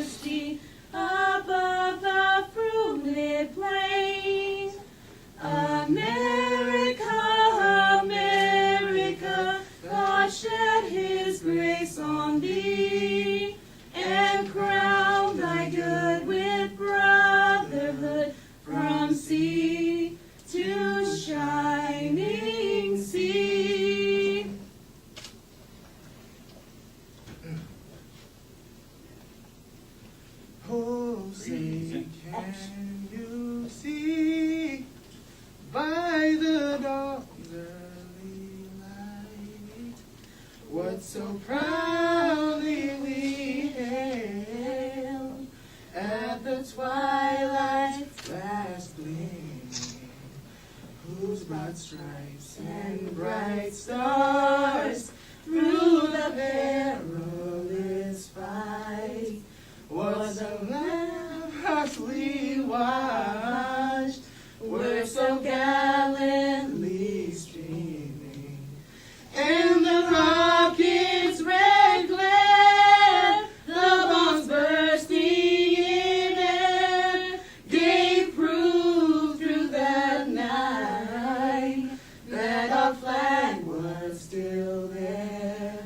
thirsty above the fruited plain. America, America, God shed his grace on thee, and crown thy good with brotherhood from sea to shining sea. Oh, say, can you see by the dawn's early light what so proudly we hailed at the twilight's last gleaming, whose broad stripes and bright stars through the perilous fight was a lamb harshly washed, were so gallantly streaming, and the rocket's red glare, the bombs bursting in air, gave proof through the night that our flag was still there.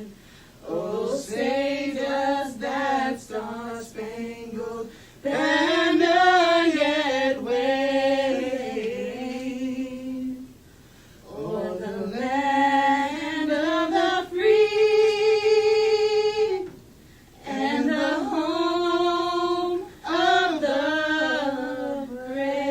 Oh, say does that star-spangled banner yet wave o'er the land of the free and the home of the brave?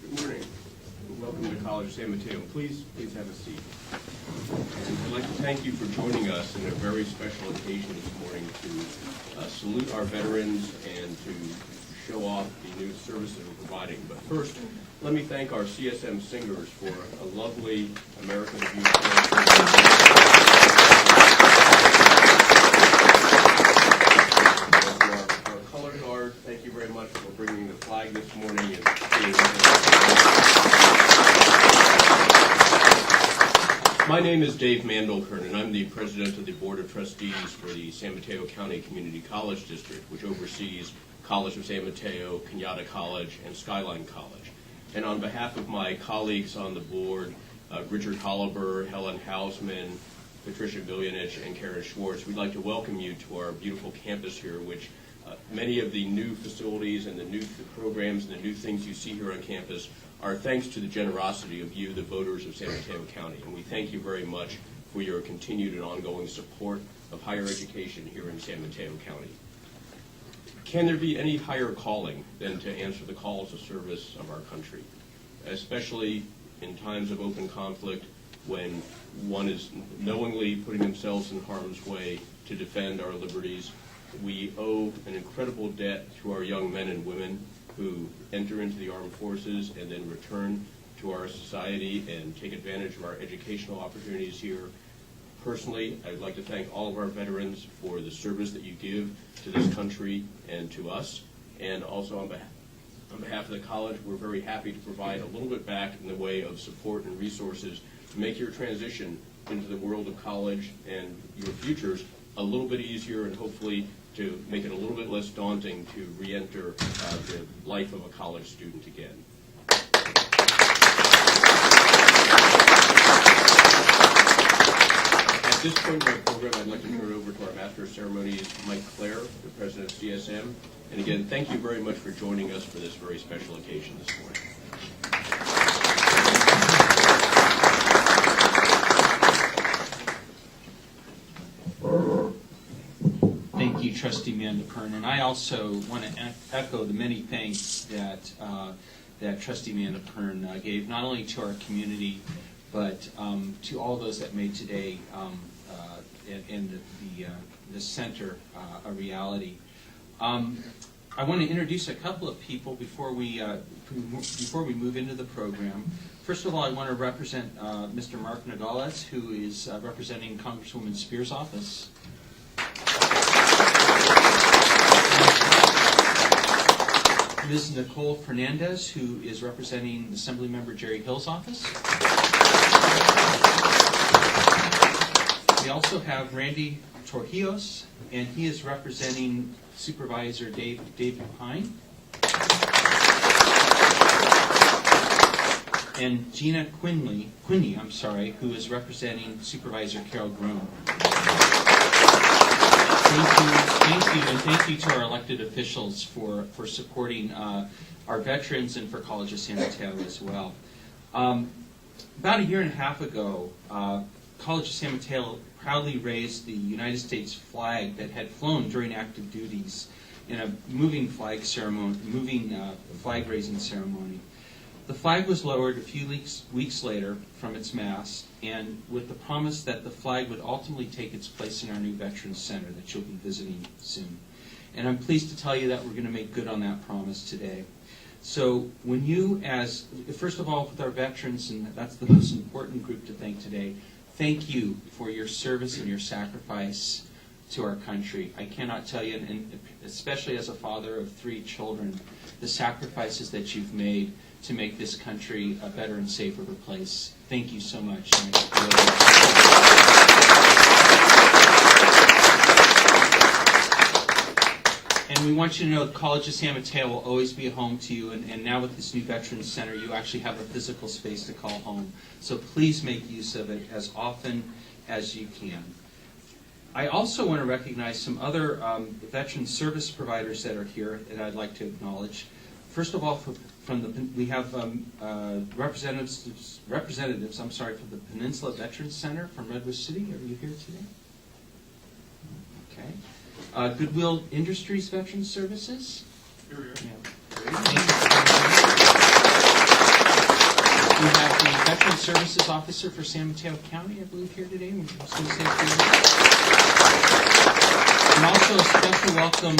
Good morning. Welcome to College of San Mateo. Please have a seat. And I'd like to thank you for joining us in a very special occasion this morning to salute our veterans and to show off the new services we're providing. But first, let me thank our CSM singers for a lovely American Review. Our color guard, thank you very much for bringing the flag this morning. My name is Dave Mandelkern, and I'm the president of the Board of Trustees for the San Mateo County Community College District, which oversees College of San Mateo, Kenyatta College, and Skyline College. And on behalf of my colleagues on the board, Richard Holliber, Helen Hausman, Patricia Viljanich, and Karen Schwartz, we'd like to welcome you to our beautiful campus here, which many of the new facilities and the programs and the new things you see here on campus are thanks to the generosity of you, the voters of San Mateo County. And we thank you very much for your continued and ongoing support of higher education here in San Mateo County. Can there be any higher calling than to answer the calls of service of our country, especially in times of open conflict when one is knowingly putting themselves in harm's way to defend our liberties? We owe an incredible debt to our young men and women who enter into the armed forces and then return to our society and take advantage of our educational opportunities here. Personally, I'd like to thank all of our veterans for the service that you give to this country and to us. And also on behalf of the college, we're very happy to provide a little bit back in the way of support and resources to make your transition into the world of college and your futures a little bit easier, and hopefully to make it a little bit less daunting to re-enter the life of a college student again. At this point in our program, I'd like to turn it over to our Master of Ceremonies, Mike Clare, the President of CSM. And again, thank you very much for joining us for this very special occasion this morning. Thank you, Trustee Mandelkern, and I also want to echo the many thanks that that Trustee Mandelkern gave not only to our community, but to all those that made today and the center a reality. I want to introduce a couple of people before we move into the program. First of all, I want to represent Mr. Mark Nogales, who is representing Congresswoman Spears' office. Ms. Nicole Fernandez, who is representing Assemblymember Jerry Hill's office. We also have Randy Torrijos, and he is representing Supervisor David Pine. And Gina Quinney, who is representing Supervisor Carol Groom. Thank you, and thank you to our elected officials for supporting our veterans and for College of San Mateo as well. About a year and a half ago, College of San Mateo proudly raised the United States flag that had flown during active duties in a moving flag raising ceremony. The flag was lowered a few weeks later from its mast, and with the promise that the flag would ultimately take its place in our new Veterans Center that you'll be visiting soon. And I'm pleased to tell you that we're going to make good on that promise today. So when you, first of all, with our veterans, and that's the most important group to thank today, thank you for your service and your sacrifice to our country. I cannot tell you, and especially as a father of 3 children, the sacrifices that you've made to make this country a better and safer place. Thank you so much. And we want you to know the College of San Mateo will always be a home to you, and now with this new Veterans Center, you actually have a physical space to call home. So please make use of it as often as you can. I also want to recognize some other veteran service providers that are here that I'd like to acknowledge. First of all, we have representatives from the Peninsula Veterans Center from Redwood City. Are you here today? Okay. Goodwill Industries Veterans Services. Here we are. Yeah. We have the Veteran Services Officer for San Mateo County, I believe, here today. And also a special welcome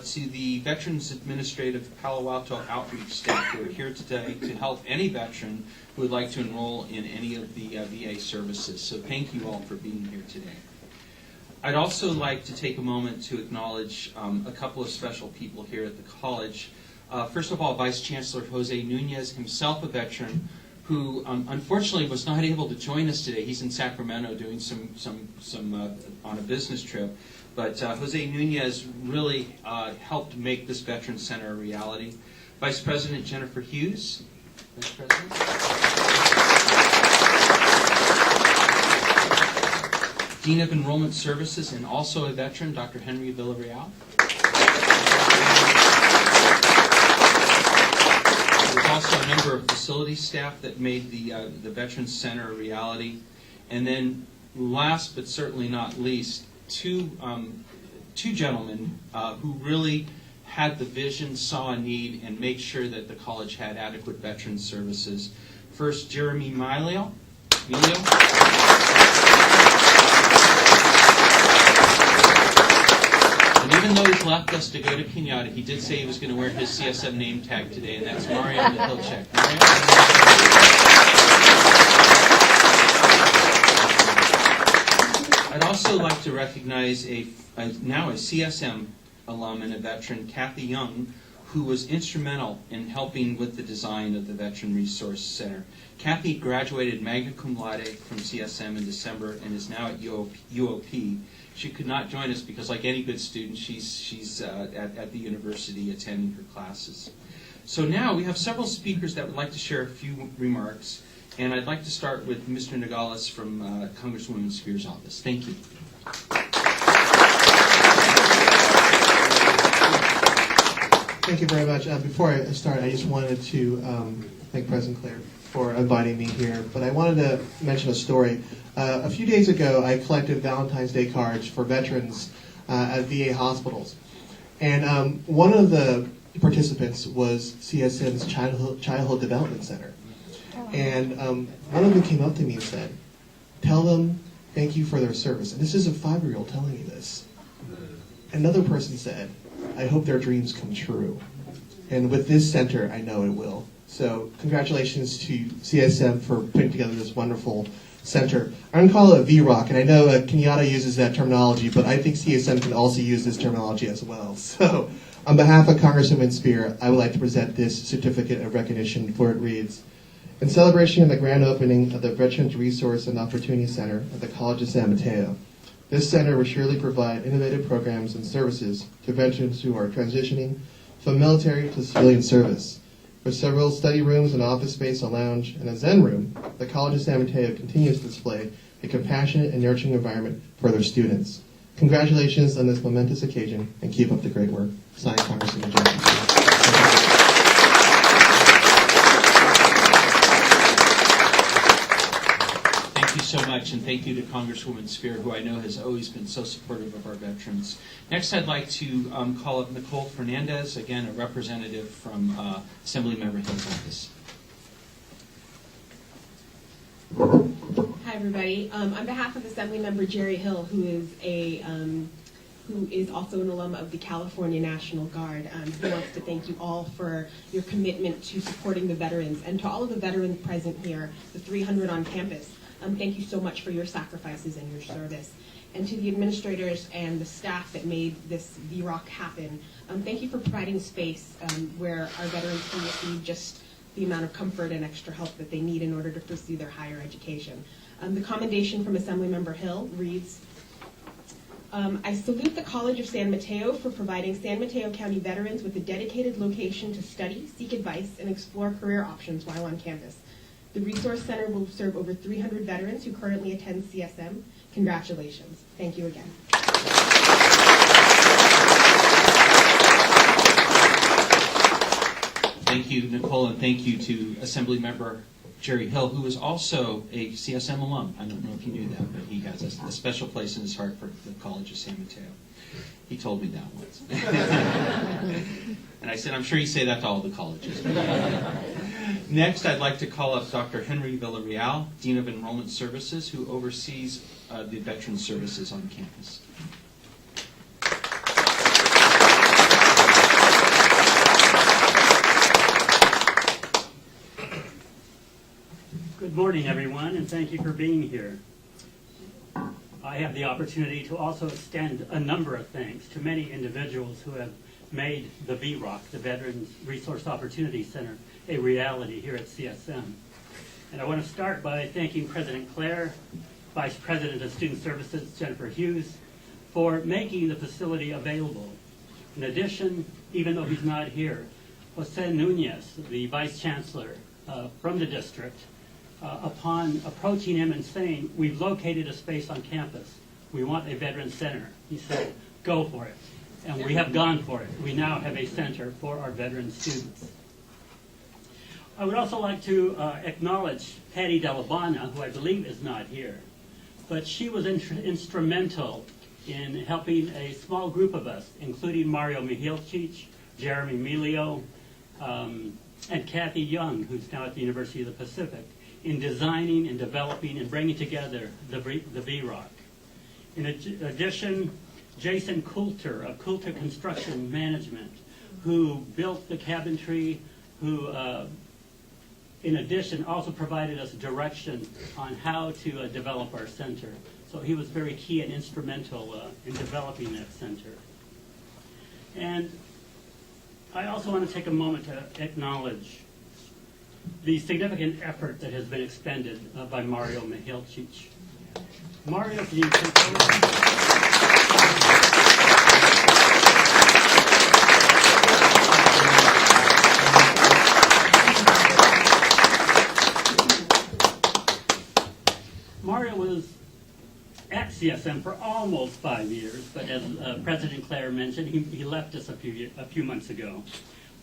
to the Veterans Administrative Palo Alto Outreach staff who are here today to help any veteran who would like to enroll in any of the VA services. So thank you all for being here today. I'd also like to take a moment to acknowledge a couple of special people here at the college. First of all, Vice Chancellor Jose Nunez, himself a veteran, who unfortunately was not able to join us today. He's in Sacramento doing some on a business trip. But Jose Nunez really helped make this Veterans Center a reality. Vice President Jennifer Hughes. Vice President. Dean of Enrollment Services and also a veteran, Dr. Henry Villarreal. There's also a number of facility staff that made the Veterans Center a reality. And then last but certainly not least, two gentlemen who really had the vision, saw a need, and made sure that the college had adequate veteran services. First, Jeremy Emilio. And even though he's left us to go to Kenyatta, he did say he was going to wear his CSM name tag today, and that's Mario Hilchek. I'd also like to recognize now a CSM alum and a veteran, Kathy Young, who was instrumental in helping with the design of the Veteran Resource Center. Kathy graduated magna cum laude from CSM in December and is now at UOP. She could not join us because, like any good student, she's at the university attending her classes. So now we have several speakers that would like to share a few remarks. And I'd like to start with Mr. Nogales from Congresswoman Spears' office. Thank you. Thank you very much. Before I start, I just wanted to thank President Claire for inviting me here. But I wanted to mention a story. A few days ago, I collected Valentine's Day cards for veterans at VA hospitals. And one of the participants was CSM's Childhood Development Center. And one of them came up to me and said, "Tell them thank you for their service." And this is a 5-year-old telling me this. Another person said, I hope their dreams come true. And with this center, I know it will. So congratulations to CSM for putting together this wonderful center. I'm going to call it a VROC, and I know Kenyatta uses that terminology, but I think CSM can also use this terminology as well. So on behalf of Congresswoman Spear, I would like to present this certificate of recognition, for it reads, in celebration of the grand opening of the Veterans Resource and Opportunity Center at the College of San Mateo. This center will surely provide innovative programs and services to veterans who are transitioning from military to civilian service. With several study rooms and office space, a lounge, and a Zen room, the College of San Mateo continues to display a compassionate and nurturing environment for their students. Congratulations on this momentous occasion, and keep up the great work. Signed, Congressman Johnson. Thank you so much, and thank you to Congresswoman Spear, who I know has always been so supportive of our veterans. Next, I'd like to call up Nicole Fernandez, again, a representative from Assemblymember Hill's office. Hi, everybody. On behalf of Assemblymember Jerry Hill, who is also an alum of the California National Guard, he wants to thank you all for your commitment to supporting the veterans, and to all of the veterans present here, the 300 on campus. Thank you so much for your sacrifices and your service. And to the administrators and the staff that made this VROC happen, thank you for providing space where our veterans can receive just the amount of comfort and extra help that they need in order to pursue their higher education. The commendation from Assemblymember Hill reads, I salute the College of San Mateo for providing San Mateo County veterans with a dedicated location to study, seek advice, and explore career options while on campus. The Resource Center will serve over 300 veterans who currently attend CSM. Congratulations. Thank you again. Thank you, Nicole, and thank you to Assemblymember Jerry Hill, who is also a CSM alum. I don't know if you knew that, but he has a special place in his heart for the College of San Mateo. He told me that once. And I said, I'm sure you say that to all the colleges. Next, I'd like to call up Dr. Henry Villarreal, Dean of Enrollment Services, who oversees the Veteran Services on campus. Good morning, everyone, and thank you for being here. I have the opportunity to also extend a number of thanks to many individuals who have made the VROC, the Veterans Resource Opportunity Center, a reality here at CSM. And I want to start by thanking President Claire, Vice President of Student Services Jennifer Hughes, for making the facility available. In addition, even though he's not here, Jose Nunez, the Vice Chancellor from the district, upon approaching him and saying, we've located a space on campus, we want a Veterans Center, he said, go for it. And we have gone for it. We now have a center for our veteran students. I would also like to acknowledge Patty Delabana, who I believe is not here, but she was instrumental in helping a small group of us, including Mario Mihilcic, Jeremy Milio, and Kathy Young, who's now at the University of the Pacific, in designing and developing and bringing together the VROC. In addition, Jason Coulter of Coulter Construction Management, who built the cabinetry, who, in addition, also provided us direction on how to develop our center. So he was very key and instrumental in developing that center. And I also want to take a moment to acknowledge the significant effort that has been expended by Mario Mihilcic. Mario, can you take over? Mario was at CSM for almost 5 years, but as President Claire mentioned, he left us a few months ago.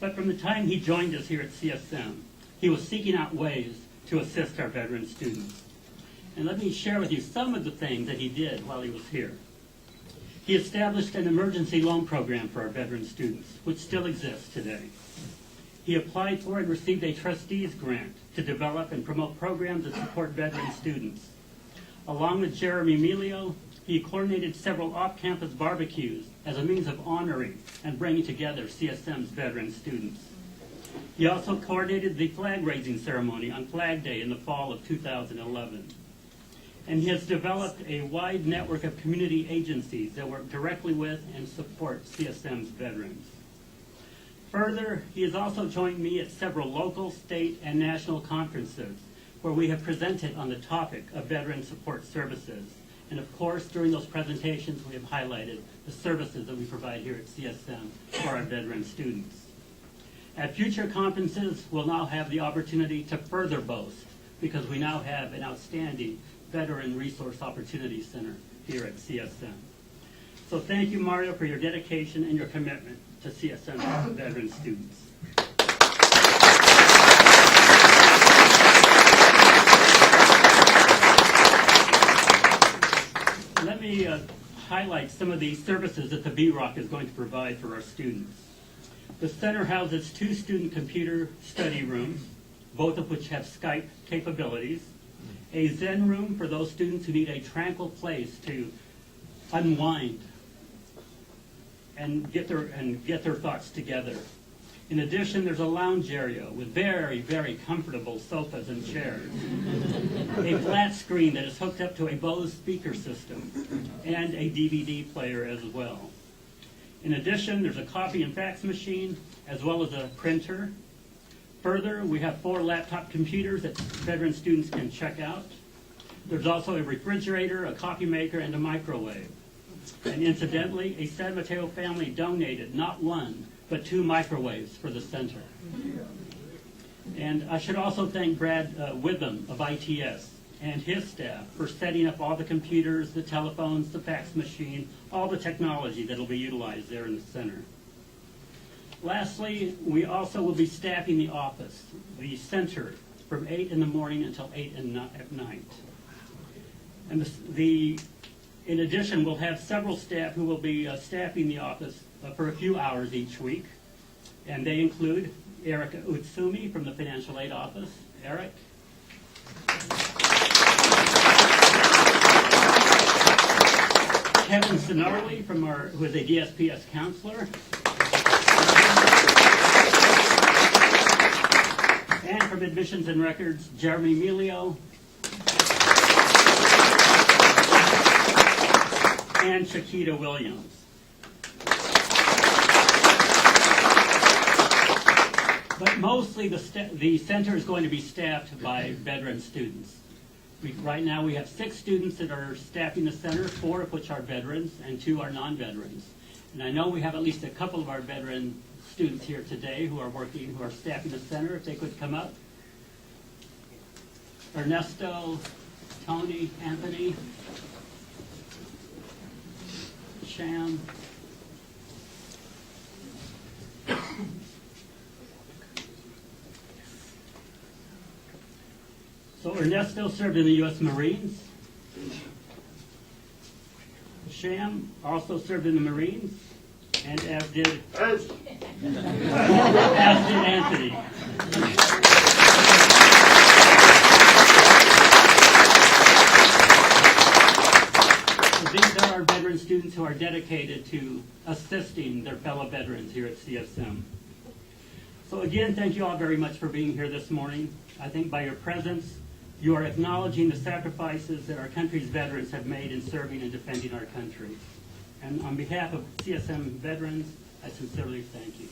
But from the time he joined us here at CSM, he was seeking out ways to assist our veteran students. And let me share with you some of the things that he did while he was here. He established an emergency loan program for our veteran students, which still exists today. He applied for and received a trustees grant to develop and promote programs that support veteran students. Along with Jeremy Milio, he coordinated several off-campus barbecues as a means of honoring and bringing together CSM's veteran students. He also coordinated the flag-raising ceremony on Flag Day in the fall of 2011. And he has developed a wide network of community agencies that work directly with and support CSM's veterans. Further, he has also joined me at several local, state, and national conferences where we have presented on the topic of veteran support services. And of course, during those presentations, we have highlighted the services that we provide here at CSM for our veteran students. At future conferences, we'll now have the opportunity to further boast because we now have an outstanding Veteran Resource Opportunity Center here at CSM. So thank you, Mario, for your dedication and your commitment to CSM's veteran students. Let me highlight some of the services that the VROC is going to provide for our students. The center houses 2 student computer study rooms, both of which have Skype capabilities, a Zen room for those students who need a tranquil place to unwind and get their thoughts together. In addition, there's a lounge area with very, very comfortable sofas and chairs, a flat screen that is hooked up to a Bose speaker system, and a DVD player as well. In addition, there's a copy and fax machine, as well as a printer. Further, we have 4 laptop computers that veteran students can check out. There's also a refrigerator, a coffee maker, and a microwave. And incidentally, a San Mateo family donated not 1, but 2 microwaves for the center. And I should also thank Brad Witham of ITS and his staff for setting up all the computers, the telephones, the fax machine, all the technology that will be utilized there in the center. Lastly, we also will be staffing the office, the center, from 8 in the morning until 8 at night. And in addition, we'll have several staff who will be staffing the office for a few hours each week. And they include Erica Utsumi from the Financial Aid Office. Eric. Kevin Sinarli who is a DSPS counselor. And from Admissions and Records, Jeremy Melio and Chiquita Williams. But mostly the center is going to be staffed by veteran students. Right now we have 6 students that are staffing the center, 4 of which are veterans and 2 are non-veterans. And I know we have at least a couple of our veteran students here today who are staffing the center. If they could come up. Ernesto, Tony, Anthony, Sham. So Ernesto served in the U.S. Marines. Sham also served in the Marines, and as did Anthony. So these are our veteran students who are dedicated to assisting their fellow veterans here at CSM. So again, thank you all very much for being here this morning. I think by your presence, you are acknowledging the sacrifices that our country's veterans have made in serving and defending our country. And on behalf of CSM veterans, I sincerely thank you.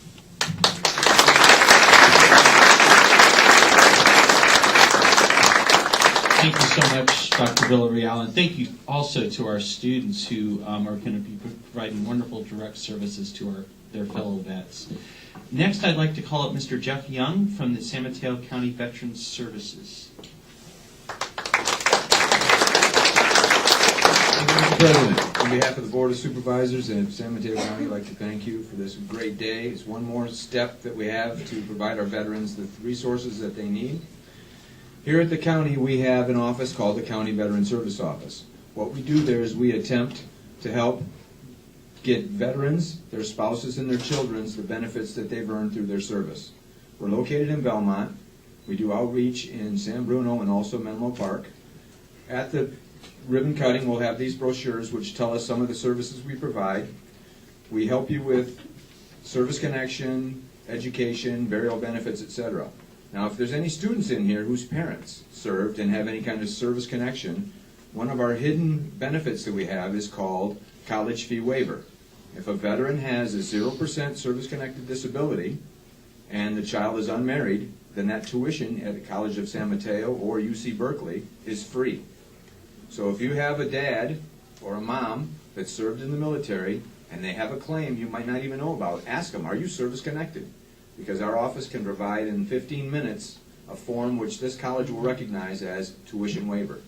Thank you so much, Dr. Villarreal, and thank you also to our students who are going to be providing wonderful direct services to their fellow vets. Next, I'd like to call up Mr. Jeff Young from the San Mateo County Veterans Services. Mr. President, on behalf of the Board of Supervisors and San Mateo County, I'd like to thank you for this great day. It's one more step that we have to provide our veterans the resources that they need. Here at the county, we have an office called the County Veteran Service Office. What we do there is we attempt to help get veterans, their spouses, and their children the benefits that they've earned through their service. We're located in Belmont. We do outreach in San Bruno and also Menlo Park. At the ribbon cutting, we'll have these brochures which tell us some of the services we provide. We help you with service connection, education, burial benefits, etc. Now, if there's any students in here whose parents served and have any kind of service connection, one of our hidden benefits that we have is called college fee waiver. If a veteran has a 0% service-connected disability and the child is unmarried, then that tuition at the College of San Mateo or UC Berkeley is free. So if you have a dad or a mom that served in the military and they have a claim you might not even know about, ask them, are you service-connected? Because our office can provide in 15 minutes a form which this college will recognize as tuition waiver.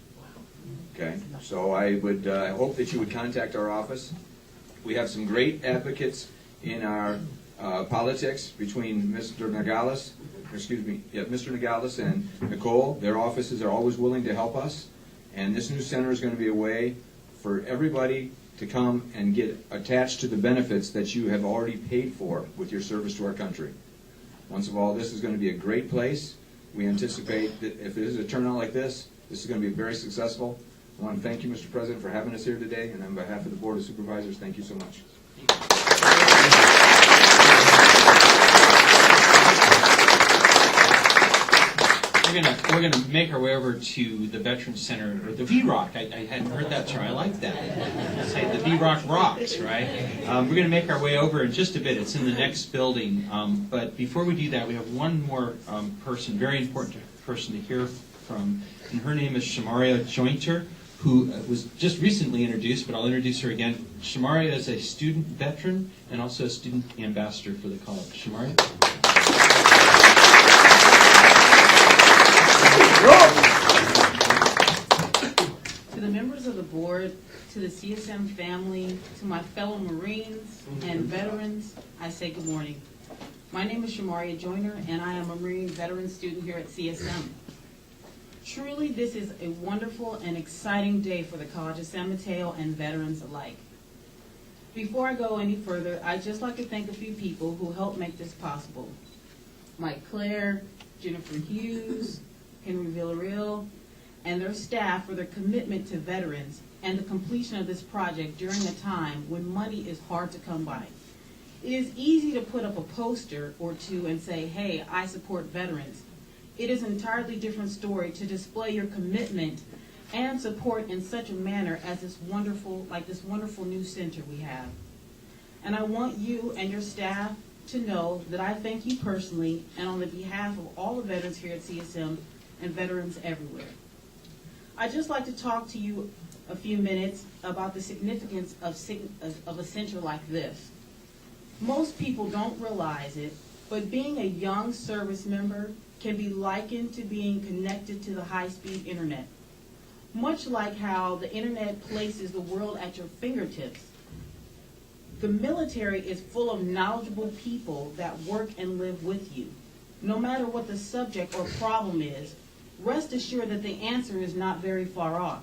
Okay, so I would hope that you would contact our office. We have some great advocates in our politics between Mr. Nogales and Nicole. Their offices are always willing to help us, and this new center is going to be a way for everybody to come and get attached to the benefits that you have already paid for with your service to our country. Once of all, this is going to be a great place. We anticipate that if it is a turnout like this, this is going to be very successful. I want to thank you, Mr. President, for having us here today, and on behalf of the Board of Supervisors, thank you so much. We're gonna make our way over to the Veterans Center, or the V-Rock. I hadn't heard that term. I like that. Say the V-Rock rocks, right? We're gonna make our way over in just a bit. It's in the next building. But before we do that, we have one more person, very important person to hear from, and her name is Shamaria Jointer, who was just recently introduced, but I'll introduce her again. Shamaria is a student veteran and also a student ambassador for the college. Shamaria? To the members of the board, to the CSM family, to my fellow Marines and veterans, I say good morning. My name is Shamaria Joyner, and I am a Marine veteran student here at CSM. Truly, this is a wonderful and exciting day for the College of San Mateo and veterans alike. Before I go any further, I'd just like to thank a few people who helped make this possible. Mike Clare, Jennifer Hughes, Henry Villarreal, and their staff for their commitment to veterans and the completion of this project during a time when money is hard to come by. It is easy to put up a poster or two and say, hey, I support veterans. It is an entirely different story to display your commitment and support in such a manner as this wonderful new center we have. And I want you and your staff to know that I thank you personally and on the behalf of all the veterans here at CSM and veterans everywhere. I'd just like to talk to you a few minutes about the significance of a center like this. Most people don't realize it, but being a young service member can be likened to being connected to the high-speed internet. Much like how the internet places the world at your fingertips, the military is full of knowledgeable people that work and live with you. No matter what the subject or problem is, rest assured that the answer is not very far off.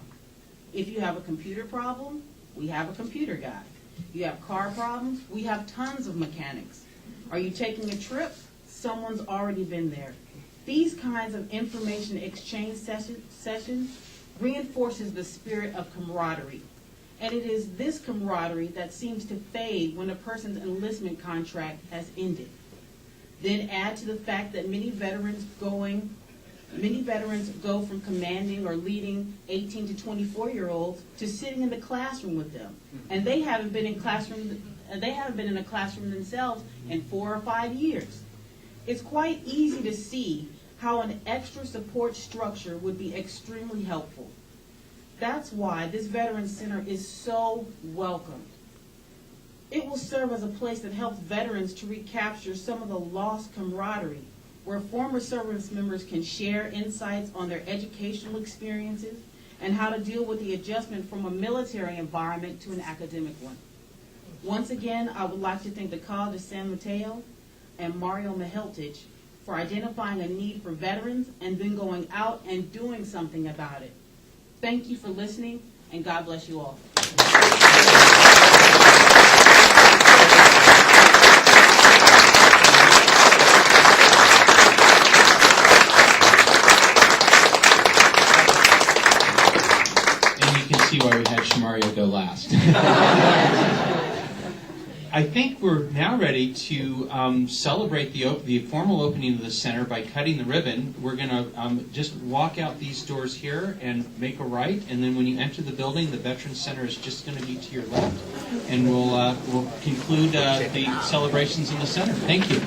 If you have a computer problem, we have a computer guy. You have car problems, we have tons of mechanics. Are you taking a trip? Someone's already been there. These kinds of information exchange sessions reinforces the spirit of camaraderie. And it is this camaraderie that seems to fade when a person's enlistment contract has ended. Then add to the fact that many veterans go from commanding or leading 18 to 24-year-olds to sitting in the classroom with them. And they haven't been in a classroom themselves in 4 or 5 years. It's quite easy to see how an extra support structure would be extremely helpful. That's why this Veterans Center is so welcomed. It will serve as a place that helps veterans to recapture some of the lost camaraderie, where former service members can share insights on their educational experiences and how to deal with the adjustment from a military environment to an academic one. Once again, I would like to thank the College of San Mateo and Mario Miheltich for identifying a need for veterans and then going out and doing something about it. Thank you for listening, and God bless you all. I think we're now ready to celebrate the formal opening of the center by cutting the ribbon. We're going to just walk out these doors here and make a right, and then when you enter the building, the Veterans Center is just going to be to your left, and we'll conclude the celebrations in the center. Thank you.